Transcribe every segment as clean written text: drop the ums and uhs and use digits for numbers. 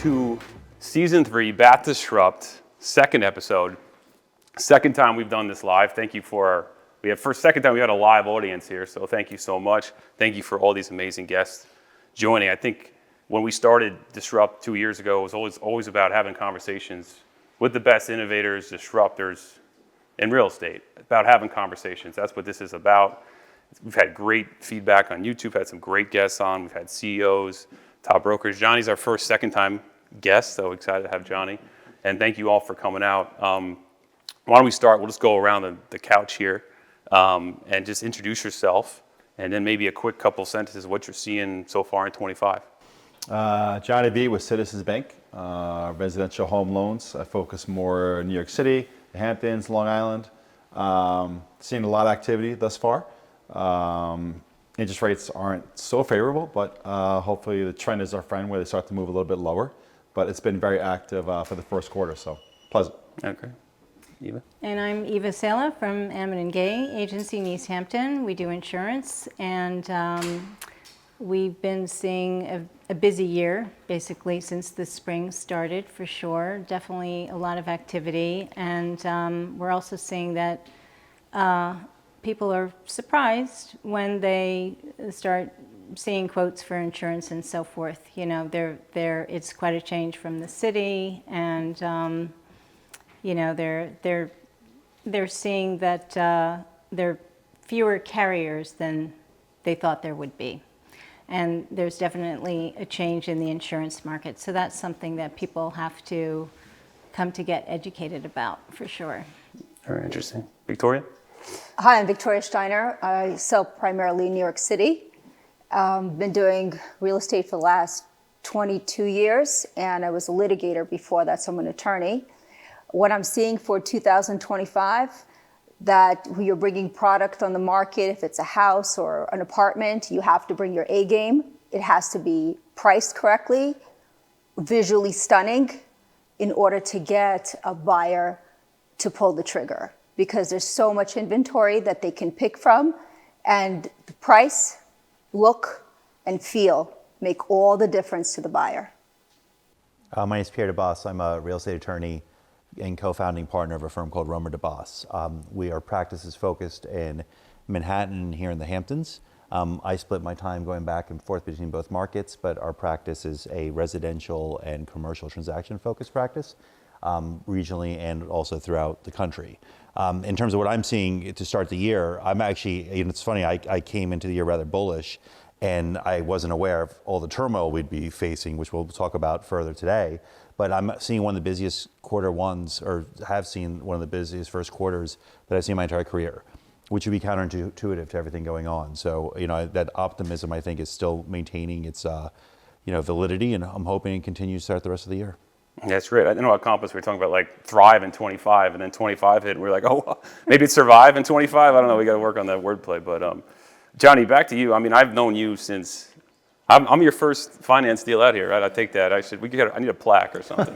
to season 3, Bat Disrupt, second episode. Second time we've done this live. Thank you for second time we had a live audience here, so thank you so much. Thank you for all these amazing guests joining. I think when we started Disrupt 2 years ago, it was always about having conversations with the best innovators, disruptors in real estate, about having conversations. That's what this is about. We've had great feedback on YouTube, had some great guests on. We've had CEOs, top brokers. Johnny's our second time guest, so excited to have Johnny. And thank you all for coming out. Why don't we start? We'll just go around the couch here and just introduce yourself, and then maybe a quick couple sentences of what you're seeing so far in 25. Johnny B with Citizens Bank, residential home loans. I focus more in New York City, the Hamptons, Long Island. Seeing a lot of activity thus far. Interest rates aren't so favorable, but hopefully the trend is our friend where they start to move a little bit lower. But it's been very active for the first quarter, so pleasant. Okay. Eva? And I'm Eva Sala from Ammon & Gay Agency in East Hampton. We do insurance, and we've been seeing a busy year, basically, since the spring started, for sure. Definitely a lot of activity, and we're also seeing that people are surprised when they start seeing quotes for insurance and so forth. You know, it's quite a change from the city, and you know, they're seeing that there are fewer carriers than they thought there would be. And there's definitely a change in the insurance market. So that's something that people have to come to get educated about, for sure. Very interesting. Victoria? Hi, I'm Victoria Steiner. I sell primarily in New York City. Been doing real estate for the last 22 years, and I was a litigator before that, so I'm an attorney. What I'm seeing for 2025, that when you're bringing product on the market, if it's a house or an apartment, you have to bring your A game. It has to be priced correctly, visually stunning, in order to get a buyer to pull the trigger. Because there's so much inventory that they can pick from, and the price, look, and feel make all the difference to the buyer. My name is Pierre DeBoss. I'm a real estate attorney and co-founding partner of a firm called Romer DeBoss. Our practice is focused in Manhattan and here in the Hamptons. I split my time going back and forth between both markets, but our practice is a residential and commercial transaction focused practice, regionally and also throughout the country. In terms of what I'm seeing to start the year, I'm actually, it's funny, I came into the year rather bullish, and I wasn't aware of all the turmoil we'd be facing, which we'll talk about further today. But I'm seeing one of the busiest quarter ones, or have seen one of the busiest first quarters that I've seen my entire career, which would be counterintuitive to everything going on. So, that optimism, I think, is still maintaining its, validity, and I'm hoping it continues to start the rest of the year. That's great. I know at Compass we were talking about like thrive in 25, and then 25 hit, and we were like, oh, maybe it's survive in 25. I don't know. We got to work on that wordplay. But Johnny, back to you. I mean, I've known you since I'm your first finance deal out here, right? I take that. I need a plaque or something.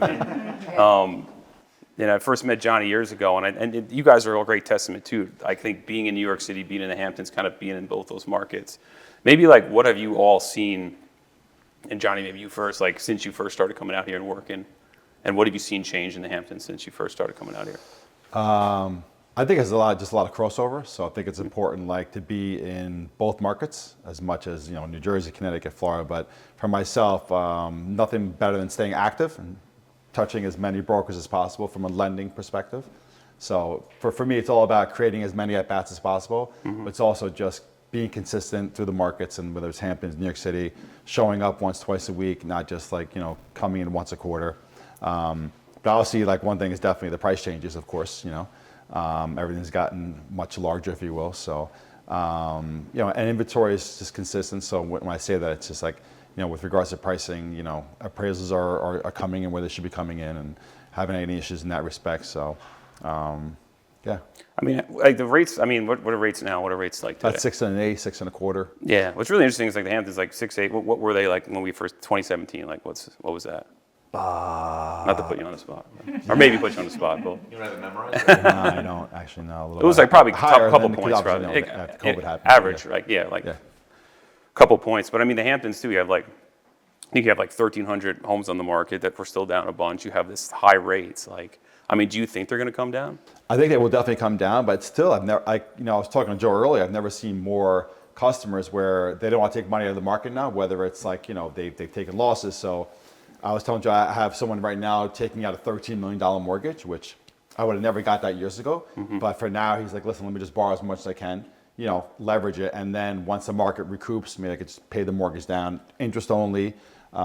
I first met Johnny years ago, and you guys are all great testament too. I think being in New York City, being in the Hamptons, kind of being in both those markets. Maybe like, what have you all seen? And Johnny, maybe you first, like since you first started coming out here and working. And what have you seen change in the Hamptons since you first started coming out here? I think it's a lot of crossover. So I think it's important, to be in both markets as much as New Jersey, Connecticut, Florida. But for myself, nothing better than staying active and touching as many brokers as possible from a lending perspective. So for me, it's all about creating as many at bats as possible. Mm-hmm. But it's also just being consistent through the markets, and whether it's Hamptons, New York City, showing up once, twice a week, not just coming in once a quarter. But obviously, one thing is definitely the price changes, of course, everything's gotten much larger, if you will. So, and inventory is just consistent. So when I say that, it's just with regards to pricing, appraisals are coming in where they should be coming in, and haven't any issues in that respect. So, yeah. I mean, the rates, what are rates now? What are rates like today? That's 6 1/8, 6 1/4. Yeah. What's really interesting is the Hamptons, 6.8. What were they like when we first, 2017? What was that? Not to put you on the spot, or maybe put you on the spot, but You don't have it memorized? No, I don't actually know. It was probably a couple than points, probably. right? COVID happened. Average, right? Yeah, a couple points. But I mean, the Hamptons too. You have I think you have like 1,300 homes on the market that were still down a bunch. You have this high rates. Like, I mean, do you think they're going to come down? I think they will definitely come down, but still, I was talking to Joe earlier. I've never seen more customers where they don't want to take money out of the market now. Whether it's like they've taken losses. So I was telling Joe I have someone right now taking out a $13 million mortgage, which I would have never got that years ago. But for now, he's like, listen, let me just borrow as much as I can, leverage it, and then once the market recoups, maybe I could just pay the mortgage down, interest only. A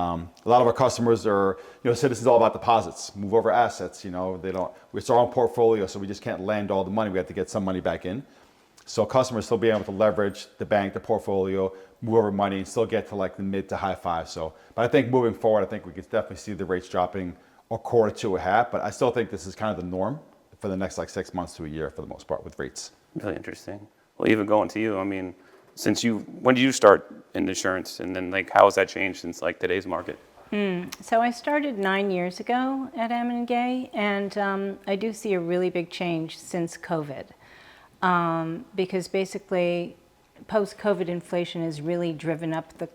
lot of our customers are, Citizens all about deposits, move over assets. It's our own portfolio, so we just can't lend all the money. We have to get some money back in. So customers still being able to leverage the bank, the portfolio, move over money, and still get to like the mid to high fives. So, but I think moving forward, I think we could definitely see the rates dropping a quarter to a half. But I still think this is kind of the norm for the next like 6 months to a year for the most part with rates. Really interesting. Well, even going to you, I mean, when did you start in insurance, and then like how has that changed since like today's market? So I started 9 years ago at Ammon & Gay, and I do see a really big change since COVID, because basically post-COVID inflation has really driven up the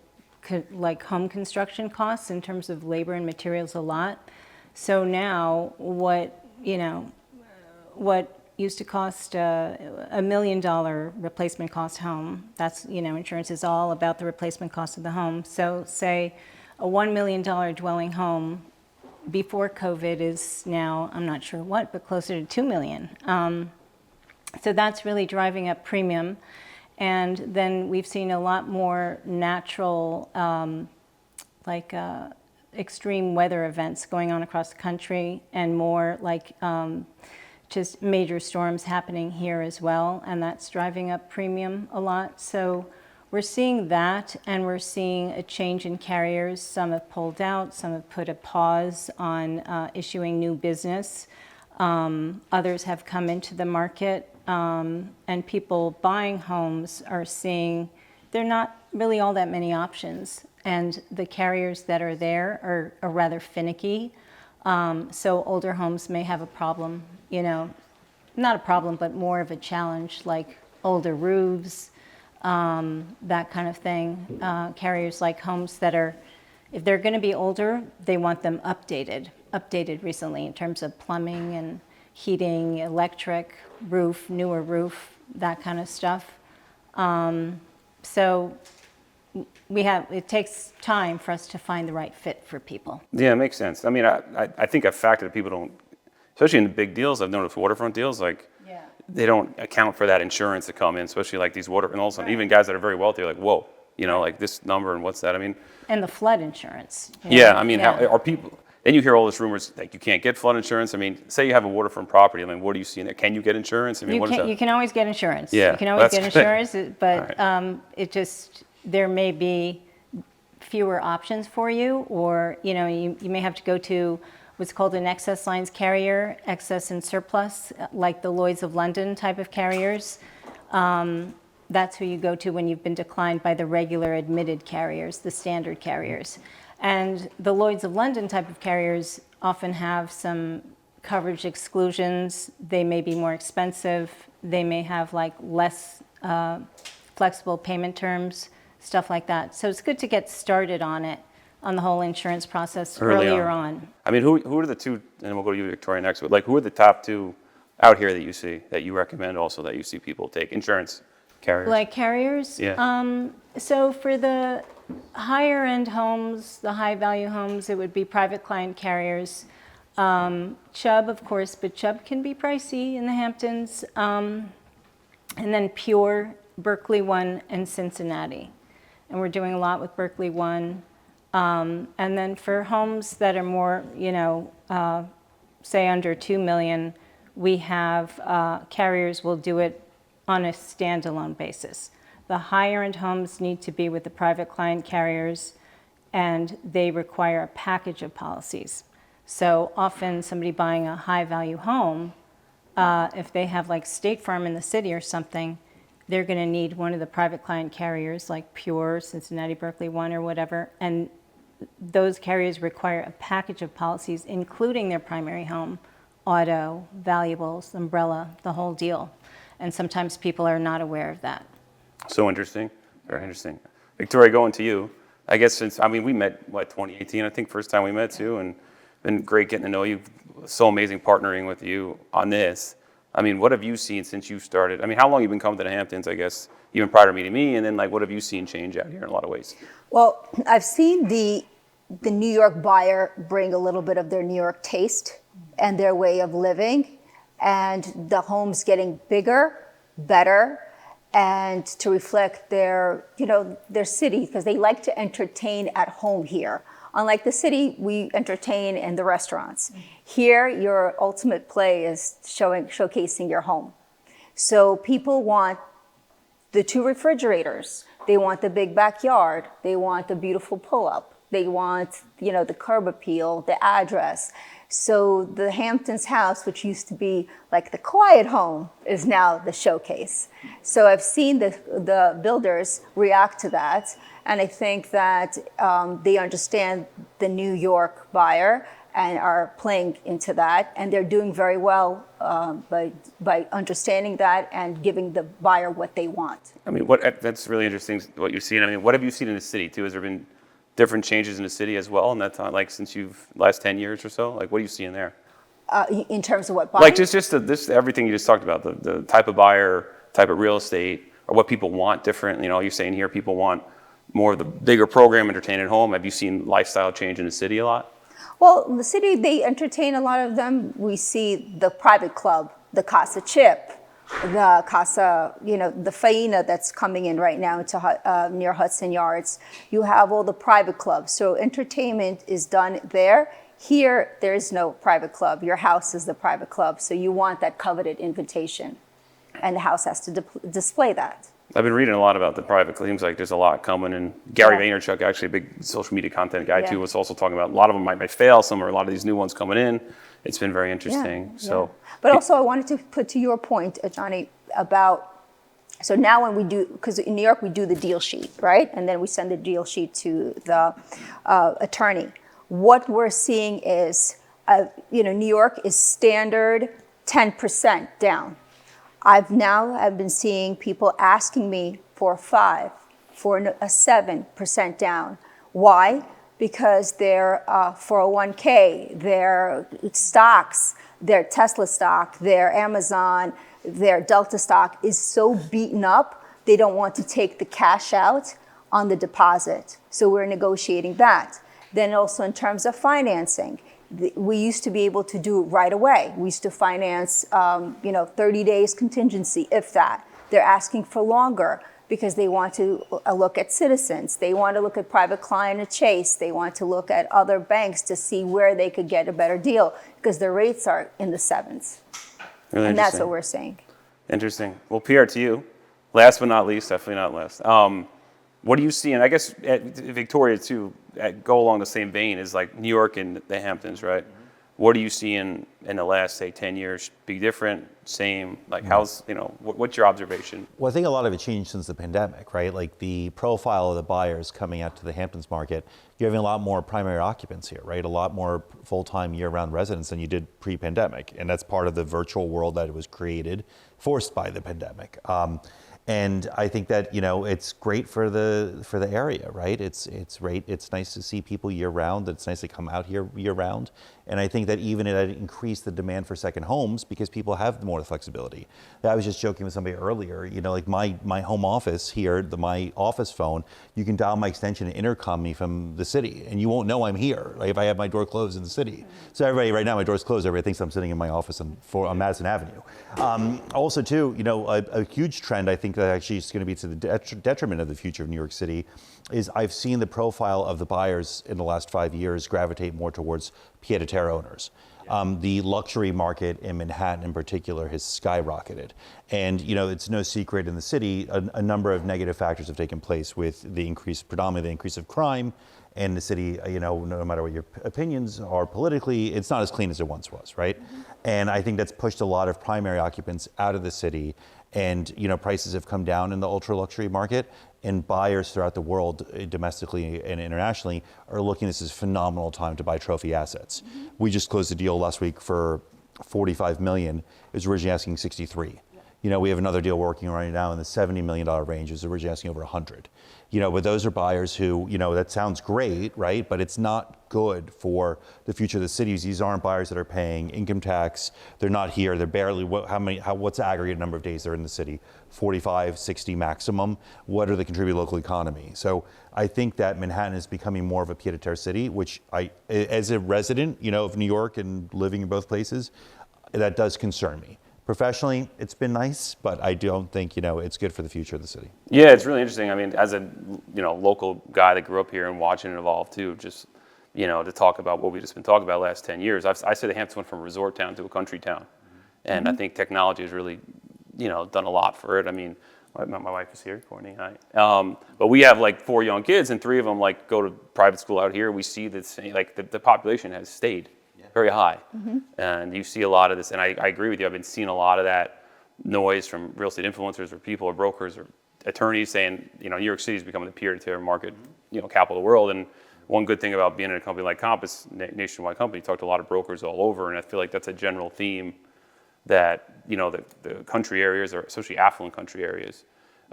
home construction costs in terms of labor and materials a lot. So now what used to cost $1 million replacement cost home. That's, insurance is all about the replacement cost of the home. So say a $1 million dwelling home before COVID is now, I'm not sure what, but closer to $2 million. So that's really driving up premium. And then we've seen a lot more natural, extreme weather events going on across the country, and more just major storms happening here as well, and that's driving up premium a lot. So we're seeing that, and we're seeing a change in carriers. Some have pulled out, some have put a pause on issuing new business. Others have come into the market, and people buying homes are seeing there are not really all that many options, and the carriers that are there are rather finicky. So older homes may have a problem, not a problem, but more of a challenge, like older roofs, that kind of thing. Carriers like homes that are, if they're going to be older, they want them updated recently in terms of plumbing and heating, electric, roof, newer roof, that kind of stuff. So it takes time for us to find the right fit for people. Yeah, it makes sense. I mean, I think a factor that people don't, especially in the big deals, I've noticed waterfront deals, they don't account for that insurance to come in, especially like these and all of a sudden, even guys that are very wealthy are like, whoa, like this number and what's that? I mean, and the flood insurance. Yeah, I mean, how are people? Then you hear all this rumors like you can't get flood insurance. I mean, say you have a waterfront property. I mean, what do you see in there? Can you get insurance? I mean, You can always get insurance. Yeah, you can always get that's good. insurance, but it just, there may be fewer options for you, or you may have to go to what's called an excess lines carrier, excess and surplus, like the Lloyd's of London type of carriers. That's who you go to when you've been declined by the regular admitted carriers, the standard carriers. And the Lloyd's of London type of carriers often have some coverage exclusions. They may be more expensive. They may have less flexible payment terms, stuff like that. So it's good to get started on the whole insurance process earlier on. I mean, who are the two, and we'll go to you, Victoria, next, but who are the top two out here that you see, that you recommend also, that you see people take insurance carriers? Like carriers? Yeah. So for the higher end homes, the high value homes, it would be private client carriers. Chubb, of course, but Chubb can be pricey in the Hamptons. And then Pure, Berkeley One, and Cincinnati. And we're doing a lot with Berkeley One. And then for homes that are more, say under 2 million, we have carriers will do it on a standalone basis. The higher end homes need to be with the private client carriers, and they require a package of policies. So often somebody buying a high value home, if they have State Farm in the city or something, they're going to need one of the private client carriers like Pure, Cincinnati, Berkeley One, or whatever. And those carriers require a package of policies, including their primary home, auto, valuables, umbrella, the whole deal. And sometimes people are not aware of that. So interesting, very interesting. Victoria, going to you. I guess since, I mean, we met, 2018, I think, first time we met too, and been great getting to know you. So amazing partnering with you on this. I mean, what have you seen since you started? I mean, how long have you been coming to the Hamptons, I guess, even prior to meeting me, and then like, what have you seen change out here in a lot of ways? Well, I've seen the New York buyer bring a little bit of their New York taste and their way of living, and the homes getting bigger, better, and to reflect their, their city, because they like to entertain at home here. Unlike the city, we entertain in the restaurants. Here, your ultimate play is showcasing your home. So people want the 2 refrigerators. They want the big backyard. They want the beautiful pull-up. They want, the curb appeal, the address. So the Hamptons house, which used to be like the quiet home, is now the showcase. So I've seen the builders react to that. And I think that they understand the New York buyer and are playing into that. And they're doing very well by understanding that and giving the buyer what they want. I mean, that's really interesting what you've seen. I mean, what have you seen in the city too? Has there been different changes in the city as well in that time, like since last 10 years or so? Like, what are you seeing there? In terms of what buying? Like just this everything you just talked about, the type of buyer, type of real estate, or what people want different. You're saying here people want more of the bigger program, entertain at home. Have you seen lifestyle change in the city a lot? Well, in the city, they entertain a lot of them. We see the private club, the Casa Chip, the Casa, the Faina that's coming in right now into near Hudson Yards. You have all the private clubs. So entertainment is done there. Here, there is no private club. Your house is the private club. So you want that coveted invitation. And the house has to display that. I've been reading a lot about the private. It seems like there's a lot coming. And Gary Vaynerchuk, actually a big social media content guy too, was also talking about a lot of them might fail. Some are a lot of these new ones coming in. It's been very interesting. So, but also I wanted to put to your point, Johnny, about, so now when we do, because in New York we do the deal sheet, right? And then we send the deal sheet to the attorney. What we're seeing is, New York is standard 10% down. I've been seeing people asking me for 5, for a 7% down. Why? Because their 401k, their stocks, their Tesla stock, their Amazon, their Delta stock is so beaten up, they don't want to take the cash out on the deposit. So we're negotiating that. Then also in terms of financing, we used to be able to do it right away. We used to finance, 30 days contingency, if that. They're asking for longer because they want to look at Citizens. They want to look at Private Client at Chase. They want to look at other banks to see where they could get a better deal because their rates are in the 7s. Really and that's what we're saying. Interesting. Well, Pierre, to you, last but not least, definitely not last. What do you see? And I guess at Victoria too, go along the same vein as like New York and the Hamptons, right? Mm-hmm. What do you see in the last, say, 10 years? Be different, same? Like how's, what's your observation? Well, I think a lot of it changed since the pandemic, right? Like the profile of the buyers coming out to the Hamptons market, you're having a lot more primary occupants here, right? A lot more full-time year-round residents than you did pre-pandemic. And that's part of the virtual world that was created, forced by the pandemic. And I think that it's great for the area, right? It's great. It's nice to see people year round. It's nice to come out here year round. And I think that even it increased the demand for second homes because people have more flexibility. I was just joking with somebody earlier. Like my home office here, my office phone, you can dial my extension and intercom me from the city, and you won't know I'm here. Like if I have my door closed in the city. So everybody right now, my door's closed. Everybody thinks I'm sitting in my office on Madison Avenue. Also, too, a huge trend I think that actually is going to be to the detriment of the future of New York City is I've seen the profile of the buyers in the last 5 years gravitate more towards pied-à-terre owners. The luxury market in Manhattan in particular has skyrocketed. And it's no secret in the city, a number of negative factors have taken place with predominantly the increase of crime. And the city, no matter what your opinions are politically, it's not as clean as it once was, right? Mm-hmm. And I think that's pushed a lot of primary occupants out of the city. And prices have come down in the ultra luxury market, and buyers throughout the world, domestically and internationally, are looking at this as a phenomenal time to buy trophy assets. Mm-hmm. We just closed a deal last week for $45 million. It was originally asking $63. We have another deal working right now in the $70 million range. It was originally asking over 100. But those are buyers who, that sounds great, right? But it's not good for the future of the cities. These aren't buyers that are paying income tax. They're not here. They're barely, what's the aggregate number of days they're in the city? 45, 60 maximum. What do they contribute to the local economy? So I think that Manhattan is becoming more of a pied-à-terre city, which as a resident, of New York and living in both places, that does concern me. Professionally, it's been nice, but I don't think, it's good for the future of the city. Yeah, it's really interesting. I mean, as a, local guy that grew up here and watching it evolve too, just, to talk about what we've just been talking about the last 10 years. I say the Hamptons went from a resort town to a country town. And I think technology has really, done a lot for it. I mean, my wife is here, Courtney, hi. But we have like 4 young kids and 3 of them like go to private school out here. We see that the population has stayed very high. And you see a lot of this, and I agree with you. I've been seeing a lot of that noise from real estate influencers or people or brokers or attorneys saying, New York City is becoming the peer-to-peer market, capital of the world. And one good thing about being in a company like Compass, nationwide company, talked to a lot of brokers all over, and I feel like that's a general theme that, the country areas, or especially affluent country areas,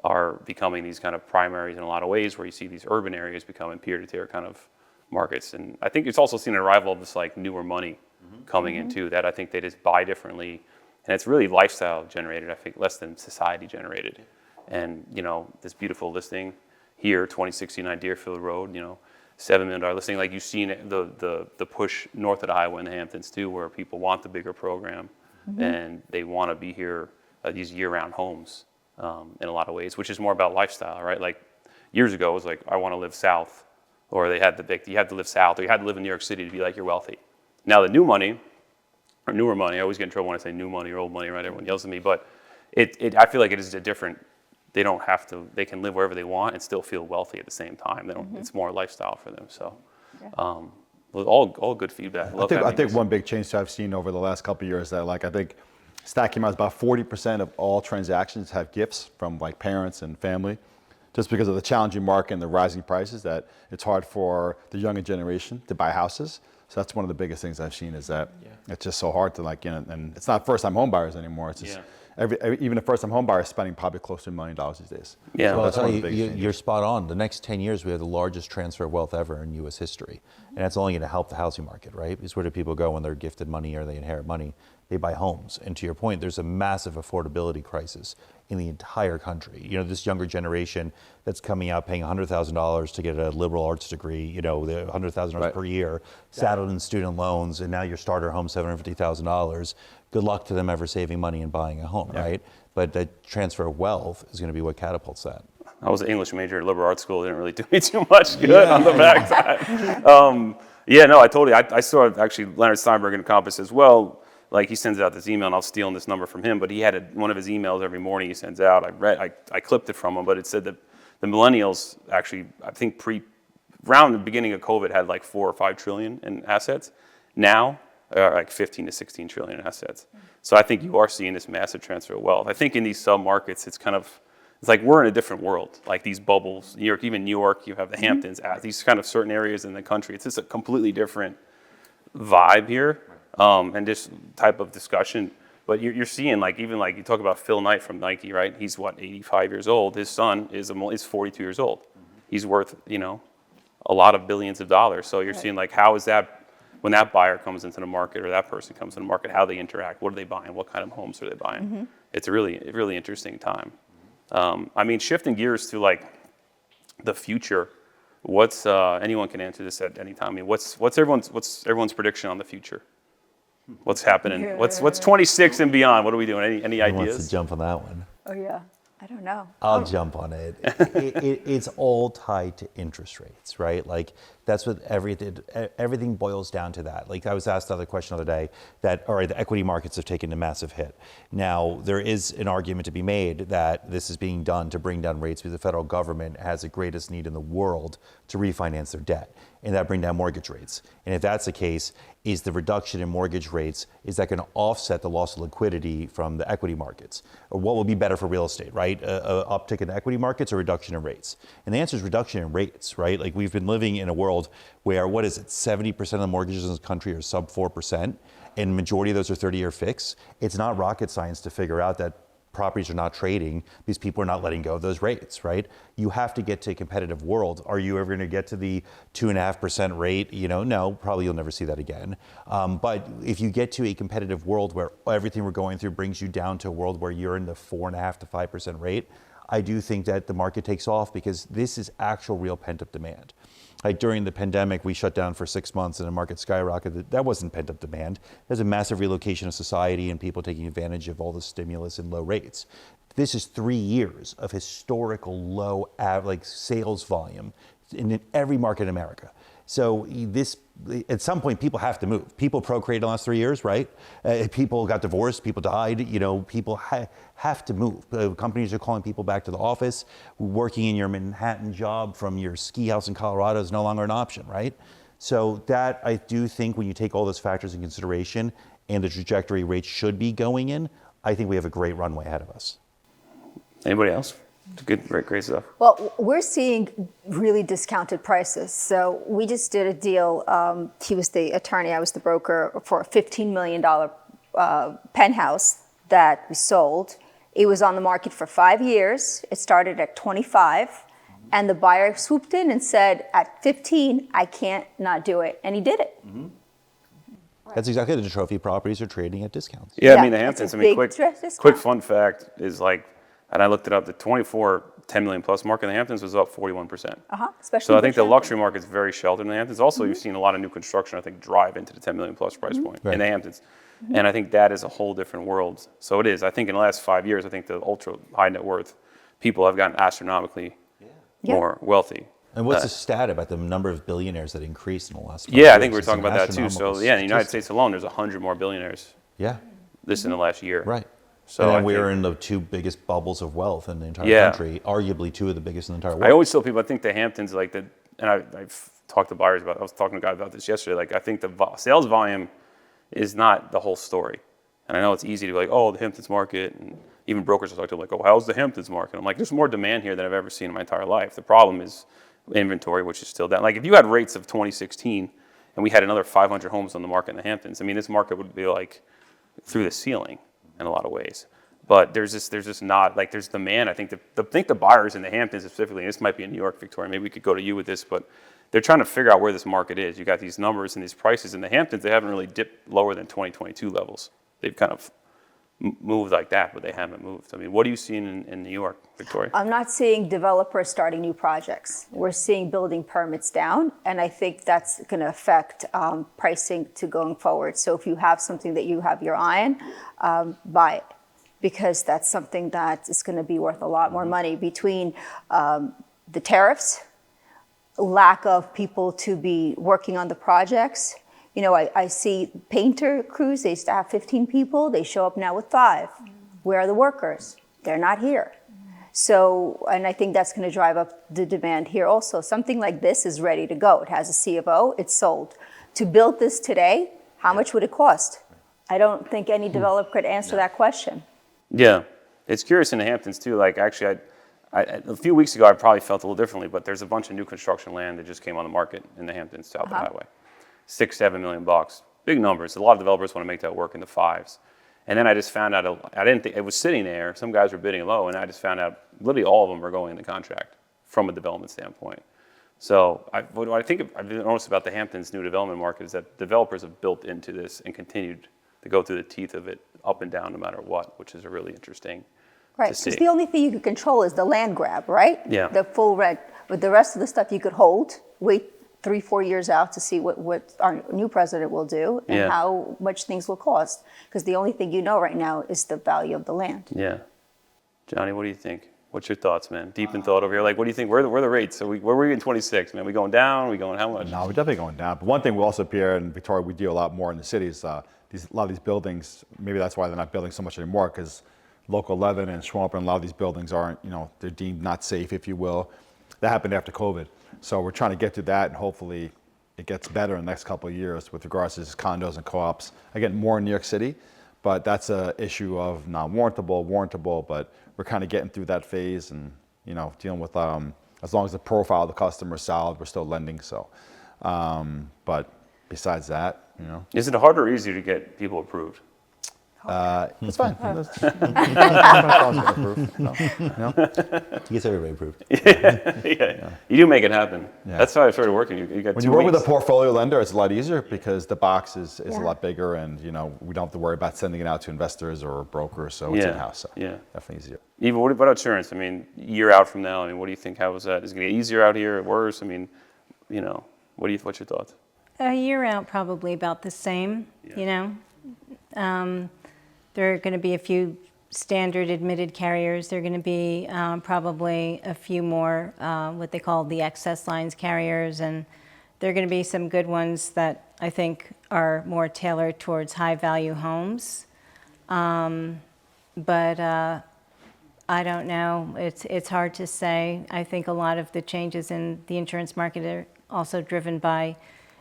are becoming these kind of primaries in a lot of ways, where you see these urban areas becoming peer-to-peer kind of markets. And I think it's also seen an arrival of this like newer money coming in too, that I think they just buy differently, and it's really lifestyle generated, I think, less than society generated. And this beautiful listing here, 2069 Deerfield Road, $7 million listing, like you've seen the push north of the highway in the Hamptons too, where people want the bigger program and they want to be here, these year-round homes in a lot of ways, which is more about lifestyle, right? Like years ago it was like, I want to live south, or you had to live south, or you had to live in New York City to be like, you're wealthy. Now the new money, or newer money, I always get in trouble when I say new money or old money, right? Everyone yells at me, but I feel like it is a different, they don't have to, they can live wherever they want and still feel wealthy at the same time. They don't, it's more lifestyle for them, so. All good feedback. I think one big change that I've seen over the last couple of years that I think stat came out, about 40% of all transactions have gifts from like parents and family, just because of the challenging market and the rising prices, that it's hard for the younger generation to buy houses. So that's one of the biggest things I've seen, is that it's just so hard to and it's not first-time home buyers anymore. It's just even a first-time home buyer is spending probably close to $1 million these days. Yeah, so well, that's I'll one tell of the you, biggest you're spot on. The next 10 years, we have the largest transfer of wealth ever in U.S. history. And that's only going to help the housing market, right? Because where do people go when they're gifted money or they inherit money? They buy homes. And to your point, there's a massive affordability crisis in the entire country. This younger generation that's coming out paying $100,000 to get a liberal arts degree, the $100,000 per year, saddled in student loans, and now your starter home, $750,000. Good luck to them ever saving money and buying a home, right? But the transfer of wealth is going to be what catapults that. I was an English major at liberal arts school. It didn't really do me too much good on the backside. I saw actually Leonard Steinberg in Compass as well. Like, he sends out this email, and I'll steal this number from him, but he had one of his emails every morning he sends out. I clipped it from him, but it said that the millennials actually, I think around the beginning of COVID, had like 4 or 5 trillion in assets. Now, like 15 to 16 trillion in assets. So I think you are seeing this massive transfer of wealth. I think in these sub-markets, it's like we're in a different world. Like these bubbles, New York, you have the Hamptons, these kind of certain areas in the country. It's just a completely different vibe here. And this type of discussion, but you're seeing even you talk about Phil Knight from Nike, right? He's 85 years old. His son is 42 years old. He's worth a lot of billions of dollars. So you're seeing how is that when that buyer comes into the market, or that person comes into the market, how they interact, what are they buying, what kind of homes are they buying? It's a really interesting time. Shifting gears to the future. What's anyone can answer this at any time. What's everyone's prediction on the future? What's happening? What's 26 and beyond? What are we doing? Any Who wants ideas? to jump on that one? Oh yeah, I don't know. I'll jump on it. It's all tied to interest rates, right? Like that's what everything boils down to that. Like I was asked the other question the other day that, all right, the equity markets have taken a massive hit. Now there is an argument to be made that this is being done to bring down rates because the federal government has the greatest need in the world to refinance their debt, and that bring down mortgage rates. And if that's the case, is the reduction in mortgage rates, is that going to offset the loss of liquidity from the equity markets? Or what will be better for real estate, right? A uptick in the equity markets or reduction in rates? And the answer is reduction in rates, right? Like we've been living in a world where, 70% of the mortgages in this country are sub 4%, and majority of those are 30-year fixed. It's not rocket science to figure out that properties are not trading because people are not letting go of those rates, right? You have to get to a competitive world. Are you ever going to get to the 2.5% rate? No, probably you'll never see that again. But if you get to a competitive world where everything we're going through brings you down to a world where you're in the 4.5 to 5% rate, I do think that the market takes off because this is actual real pent-up demand. Like during the pandemic, we shut down for 6 months and the market skyrocketed. That wasn't pent-up demand. There's a massive relocation of society and people taking advantage of all the stimulus and low rates. This is 3 years of historical low sales volume in every market in America. So this, at some point, people have to move. People procreated in the last 3 years, right? People got divorced, people died, people have to move. Companies are calling people back to the office. Working in your Manhattan job from your ski house in Colorado is no longer an option, right? So that, I do think when you take all those factors in consideration and the trajectory rates should be going in, I think we have a great runway ahead of us. Anybody else? Good, great stuff. Well, we're seeing really discounted prices. So we just did a deal. He was the attorney, I was the broker, for a $15 million penthouse that we sold. It was on the market for 5 years. It started at 25, and the buyer swooped in and said, at 15, I can't not do it. And he did it. Mm-hmm. That's exactly the trophy properties are trading at discounts. Yeah, I Yeah, mean, the it's a Hamptons, I mean, big discount. quick fun fact is and I looked it up, the 24 10 million plus market in the Hamptons was up 41%. Especially So I think the Bush luxury market's very sheltered in the Hamptons. Also, you've seen a lot of new construction, I think, drive into the 10 million plus price point in the Hamptons. And I think that is a whole different world. So it is. I think in the last 5 years, I think the ultra high net worth people have gotten astronomically more wealthy. And what's the stat about the number of billionaires that increased in the last 5 Yeah, years? I think we were talking about that too. So Astronomical yeah, in the United statistic. States alone, there's 100 more billionaires Yeah, this in the last year. right. So and I then we're think- in the 2 biggest bubbles of wealth in the entire country, arguably 2 of the biggest in the entire world. I always tell people, I think the Hamptons, and I've talked to buyers about, I was talking to a guy about this yesterday, I think the sales volume is not the whole story. And I know it's easy to be like, oh, the Hamptons market, and even brokers will talk to them oh, how's the Hamptons market? I'm like, there's more demand here than I've ever seen in my entire life. The problem is inventory, which is still down. If you had rates of 2016 and we had another 500 homes on the market in the Hamptons, I mean, this market would be through the ceiling in a lot of ways. But there's just not, there's demand. I think the buyers in the Hamptons specifically, and this might be in New York, Victoria, maybe we could go to you with this, but they're trying to figure out where this market is. You got these numbers and these prices in the Hamptons, they haven't really dipped lower than 2022 levels. They've kind of moved like that, but they haven't moved. I mean, what are you seeing in New York, Victoria? I'm not seeing developers starting new projects. We're seeing building permits down, and I think that's going to affect pricing to going forward. So if you have something that you have your eye on, buy it, because that's something that is going to be worth a lot more money between the tariffs, lack of people to be working on the projects. I see painter crews, they used to have 15 people, they show up now with 5. Where are the workers? They're not here. So, and I think that's going to drive up the demand here also. Something like this is ready to go. It has a C of O, it's sold. To build this today, how much would it cost? I don't think any developer could answer that question. Yeah, it's curious in the Hamptons too. Actually, a few weeks ago, I probably felt a little differently, but there's a bunch of new construction land that just came on the market in the Hamptons, south of the highway. $6-7 million bucks, big numbers. A lot of developers want to make that work in the 5s. And then I just found out, I didn't think, it was sitting there, some guys were bidding low, and I just found out literally all of them are going into contract from a development standpoint. So what I think I've noticed about the Hamptons new development market is that developers have built into this and continued to go through the teeth of it up and down no matter what, which is a really interesting Right, to see. because the only thing you can control is the land grab, right? Yeah. The full rent. But the rest of the stuff you could hold, wait 3-4 years out to see what our new president will do and Yeah. how much things will cost. Because the only thing you know right now is the value of the land. Yeah. Johnny, what do you think? What's your thoughts, man? Deep in thought over here. What do you think? Where are the rates? So where were we in 26, man? We going down? We going how much? No, we're definitely going down. But one thing we also up here in Victoria, we deal a lot more in the cities. A lot of these buildings, maybe that's why they're not building so much anymore, because Local 11 and Schwamp and a lot of these buildings aren't, they're deemed not safe, if you will. That happened after COVID. So we're trying to get to that, and hopefully it gets better in the next couple of years with regards to condos and co-ops. Again, more in New York City, but that's an issue of non-warrantable, warrantable, but we're kind of getting through that phase and, dealing with, as long as the profile of the customer is solid, we're still lending, so. But besides that, Is it harder or easier to get people approved? It's fine. No. He gets everybody approved. Yeah. You do make it happen. Yeah. That's how I started working. You got When 2 you work with a weeks. portfolio lender, it's a lot easier because the box is a Yeah. lot bigger, and we don't have to worry about sending it out to investors or brokers. So it's Yeah. in-house. So Yeah. definitely easier. Eva, what about insurance? I mean, year out from now, I mean, what do you think? How is that? Is it going to get easier out here, worse? I mean, what's your thoughts? A year out, probably about the same, There are going to be a few standard admitted carriers. There are going to be probably a few more what they call the excess lines carriers, and there are going to be some good ones that I think are more tailored towards high-value homes. But I don't know. It's hard to say. I think a lot of the changes in the insurance market are also driven by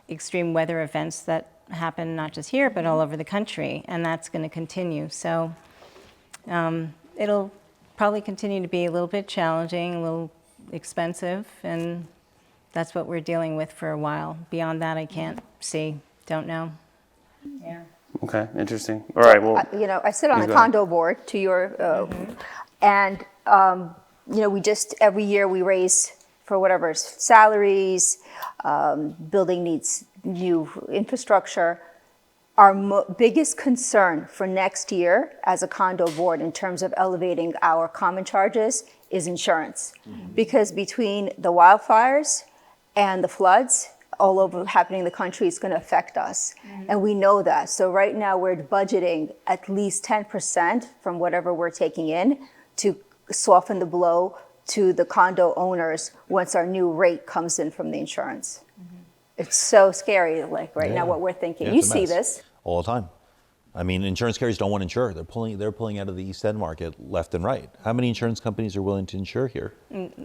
extreme weather events that happen not just here, but all over the country, and that's going to continue. So it'll probably continue to be a little bit challenging, a little expensive, and that's what we're dealing with for a while. Beyond that, I can't see, don't know. Yeah. Okay, interesting. All right, well, I sit on Yeah, the go ahead. condo board to your, and we just every year we raise for whatever salaries, building needs new infrastructure. Our biggest concern for next year as a condo board in terms of elevating our common charges is insurance, because between the wildfires and the floods all over happening in the country, it's going to affect us. And we know that. So right now we're budgeting at least 10% from whatever we're taking in to soften the blow to the condo owners once our new rate comes in from the insurance. It's so scary, like right now what we're thinking. Yeah, You it's a see mess. this. All the time. I mean, insurance carriers don't want to insure. They're pulling out of the East End market left and right. How many insurance companies are willing to insure here?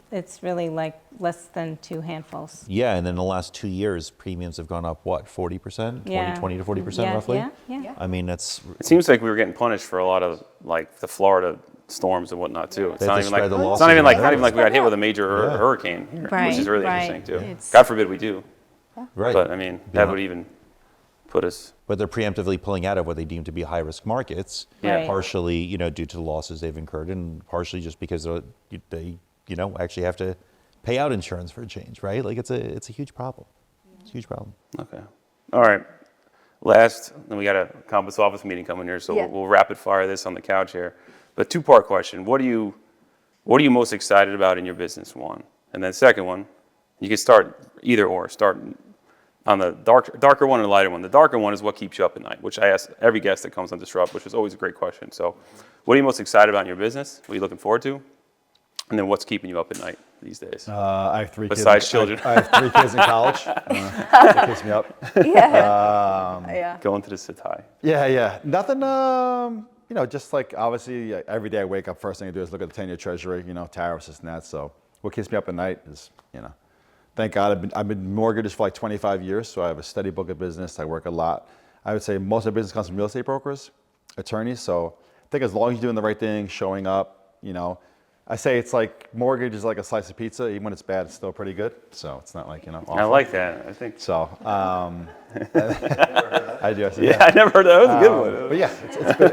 It's really like less than 2 handfuls. Yeah, and in the last 2 years, premiums have gone up, what, 40%? 20 to 40% roughly? Yeah. I mean, that's, it seems like we were getting punished for a lot of like the Florida storms and whatnot too. It's They not have to even like spread the it's losses not even like around. we got hit with a major Yeah. hurricane here, which is Right, really right. interesting too. It's- God forbid we do, right. but I mean that would even put us. But they're preemptively pulling out of what they deem to be high-risk markets, Yeah. Right. partially, due to the losses they've incurred, and partially just because they actually have to pay out insurance for a change, right? Like it's a huge problem. It's a huge problem. Okay. All right. Last, then we got a Compass office meeting coming here, so Yeah. we'll rapid fire this on the couch here. But 2-part question: What are you most excited about in your business? One, and then second one, you can start either or. Start on the darker one and the lighter one. The darker one is what keeps you up at night, which I ask every guest that comes on Disrupt, which is always a great question. So, what are you most excited about in your business? What are you looking forward to? And then what's keeping you up at night these days? I have 3 kids. Besides children. I have 3 kids in college. That keeps me up. Yeah. Going to the Satai. Yeah. Nothing, just like obviously every day I wake up, first thing I do is look at the 10-year treasury, tariffs, this and that. So what keeps me up at night is, thank God I've been mortgages for like 25 years. So I have a steady book of business. I work a lot. I would say most of the business comes from real estate brokers, attorneys. So I think as long as you're doing the right thing, showing up, I say it's like mortgage is like a slice of pizza. Even when it's bad, it's still pretty good. So it's not like, awful. I like that. I think. So I do. Yeah, I never heard that. That was a good one. But yeah,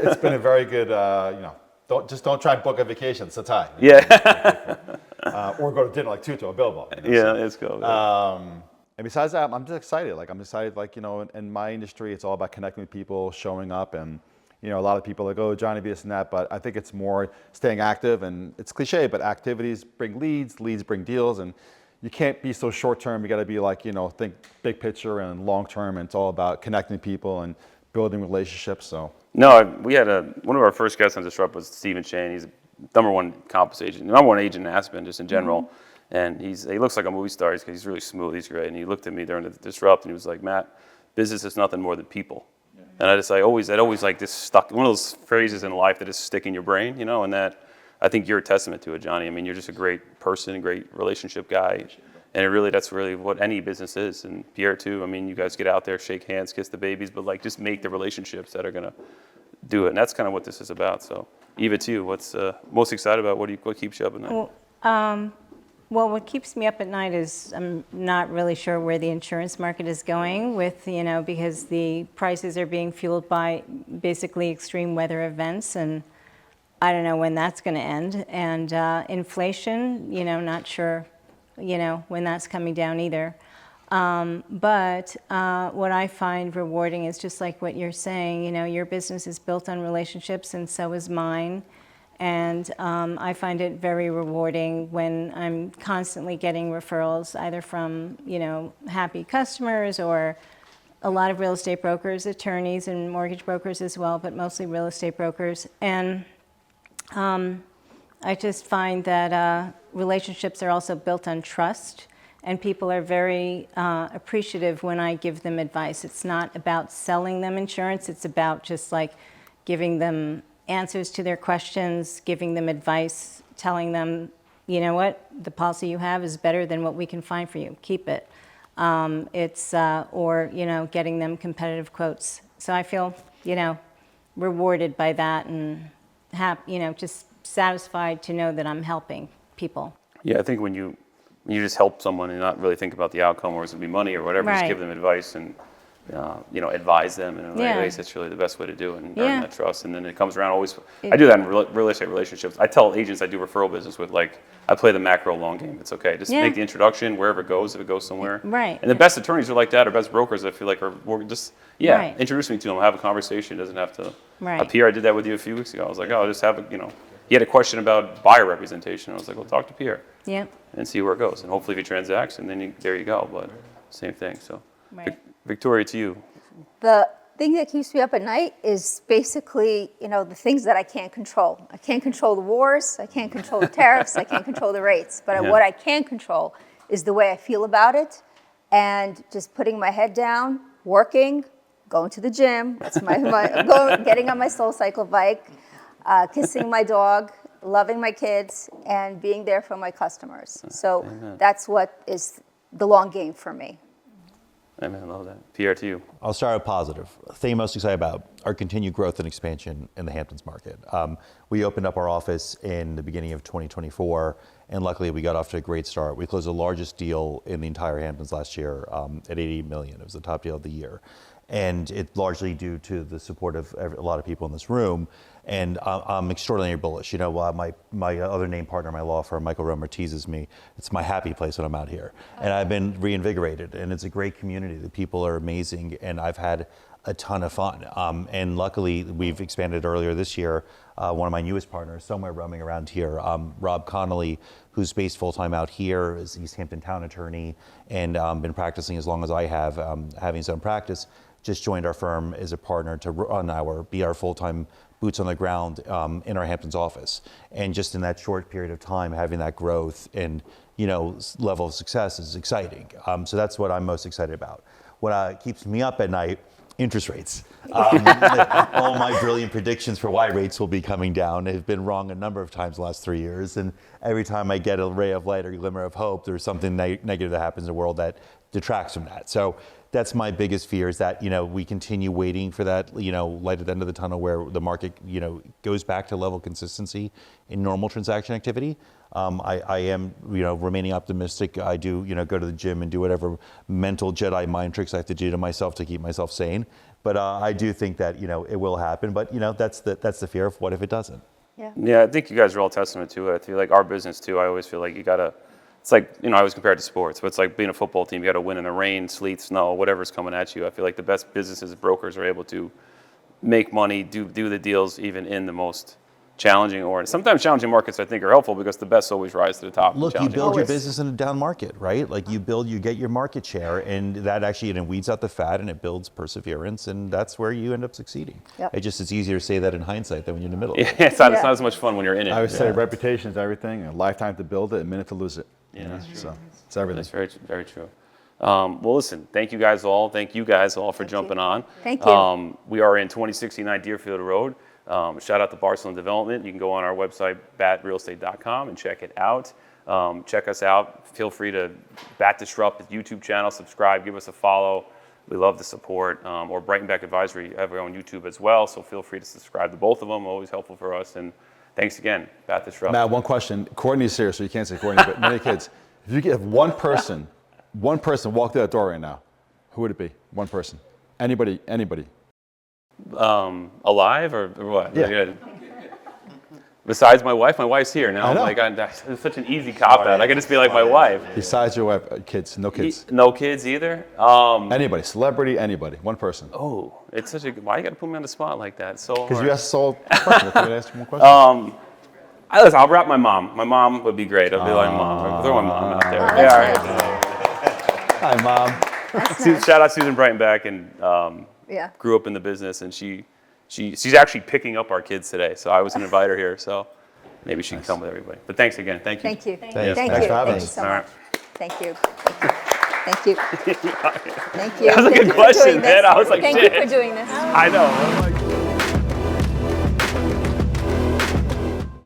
it's been a very good, don't try and book a vacation. It's a tie. Yeah. Or go to dinner like Tuto or Bilbo. Yeah, let's go. And besides that, I'm just excited. I'm excited, in my industry, it's all about connecting with people, showing up, and a lot of people are like, oh, Johnny, this and that, but I think it's more staying active, and it's cliche, but activities bring leads bring deals, and you can't be so short term. You got to be think big picture and long term, and it's all about connecting people and building relationships. So No, we had one of our first guests on Disrupt was Stephen Shane. He's #1 Compass agent, #1 agent in Aspen, just in general. And he looks like a movie star because he's really smooth. He's great. And he looked at me during the Disrupt and he was like, Matt, business is nothing more than people. And I always like this stuck, one of those phrases in life that just stick in your brain, and that I think you're a testament to it, Johnny. I mean, you're just a great person, a great relationship guy. And that's really what any business is. And Pierre too. I mean, you guys get out there, shake hands, kiss the babies, but just make the relationships that are going to do it. And that's kind of what this is about. So Eva too, what's most excited about? What keeps you up at night? Well, Well, what keeps me up at night is I'm not really sure where the insurance market is going with, because the prices are being fueled by basically extreme weather events, and I don't know when that's going to end. And inflation, not sure, when that's coming down either. But what I find rewarding is just like what you're saying, your business is built on relationships and so is mine. And I find it very rewarding when I'm constantly getting referrals either from, happy customers or a lot of real estate brokers, attorneys and mortgage brokers as well, but mostly real estate brokers. And I just find that relationships are also built on trust. And people are very appreciative when I give them advice. It's not about selling them insurance. It's about just like giving them answers to their questions, giving them advice, telling them, you know what, the policy you have is better than what we can find for you. Keep it. Or getting them competitive quotes. So I feel, rewarded by that and just satisfied to know that I'm helping people. Yeah, I think when you just help someone and not really think about the outcome, or it's going to be money or whatever, just Right. give them advice and, advise them in a right Yeah. way. That's really the best way to do it and earn Yeah. that trust. And then it comes around always. I do that in real estate relationships. I tell agents I do referral business with, I play the macro long game. It's okay. Just Yeah. make the introduction wherever it goes, if it goes somewhere. Right. And the best attorneys are like that, or best brokers, I feel like, are just, Right. introduce me to them, have a conversation. It doesn't have to. Right. Pierre, I did that with you a few weeks ago. I was like, just have he had a question about buyer representation. I was like, well, talk to Pierre. Yeah. And see where it goes. And hopefully if he transacts, and then there you go. But same thing. So, Right. Victoria, to you. The thing that keeps me up at night is basically, the things that I can't control. I can't control the wars. I can't control the tariffs. I can't control the rates. But Yeah. what I can control is the way I feel about it, and just putting my head down, working, going to the gym. That's getting on my SoulCycle bike, kissing my dog, loving my kids, and being there for my customers. So that's what is the long game for me. Amen. I love that. Pierre, to you. I'll start with positive. The thing I'm most excited about, our continued growth and expansion in the Hamptons market. We opened up our office in the beginning of 2024, and luckily we got off to a great start. We closed the largest deal in the entire Hamptons last year at $80 million. It was the top deal of the year. And it's largely due to the support of a lot of people in this room. And I'm extraordinarily bullish. My other name partner in my law firm, Michael Romer, teases me. It's my happy place when I'm out here. And I've been reinvigorated. And it's a great community. The people are amazing. And I've had a ton of fun. And luckily, we've expanded earlier this year. One of my newest partners, somewhere roaming around here, Rob Connolly, who's based full-time out here, is East Hampton town attorney, and been practicing as long as I have, having his own practice, just joined our firm as a partner to be our full-time boots on the ground in our Hamptons office. And just in that short period of time, having that growth and level of success is exciting. So that's what I'm most excited about. What keeps me up at night, interest rates. All my brilliant predictions for why rates will be coming down have been wrong a number of times the last 3 years. And every time I get a ray of light or glimmer of hope, there's something negative that happens in the world that detracts from that. So that's my biggest fear, is that we continue waiting for that light at the end of the tunnel, where the market goes back to level consistency in normal transaction activity. I am remaining optimistic. I do go to the gym and do whatever mental Jedi mind tricks I have to do to myself to keep myself sane. But I do think that it will happen. But that's the fear of what if it doesn't. Yeah, I think you guys are all testament to it. I feel like our business too. I always feel like you gotta. It's like I always compare it to sports, but it's like being a football team. You got to win in the rain, sleet, snow, whatever's coming at you. I feel like the best businesses, brokers, are able to make money, do the deals even in the most challenging, or sometimes challenging markets. I think are helpful because the best always rise to the top. Look, you build your business in a down market, right? Like you get your market share, and that actually weeds out the fat and it builds perseverance, and that's where you end up succeeding. Yep. It's easier to say that in hindsight than when you're in the middle. Yeah, it's not as much fun when you're in it. I would say reputation is everything, a lifetime to build it, a minute to lose it. Yeah, So it's everything. That's very, very true. Well, listen, thank you guys all. Thank you guys all for jumping on. Thank you. We are in 2069 Deerfield Road. Shout out to Barcelona Development. You can go on our website, batrealestate.com, and check it out. Check us out. Feel free to Bat Disrupt, the YouTube channel, subscribe, give us a follow. We love the support. Or Brighton Back Advisory have our own YouTube as well, so feel free to subscribe to both of them. Always helpful for us. And thanks again. Bath Disrupt. Matt, one question. Courtney's here, so you can't say Courtney, but many kids. If you get one person walk through that door right now, who would it be? One person. Anybody. Alive or what? Yeah. Besides my wife's here now. I know. It's such an easy cop out. I could just be like my wife. Besides your wife, kids, no kids. No kids either. Anybody, celebrity, anybody, one person. Oh, it's such a. Why you got to put me on the spot like that? So. Because you asked Saul a question. Can I ask you one question? I'll wrap my mom. My mom would be great. I'll be like, Mom. I'll throw my mom out there. Oh, Yeah, that's all right. Hi, Mom. That's nice. Shout out Susan Breitenbeck, and Yeah. grew up in the business, and she's actually picking up our kids today. So I was an inviter here, so maybe she can come with everybody. But thanks again. Thank you. Thank you. Thanks. Thank Thanks you. for having Thank you us. so All much. right. Thank you. Thank you. Thank you. That was a Thank good you for question, doing man. this. I was like, Thank shit. you for doing this. I know.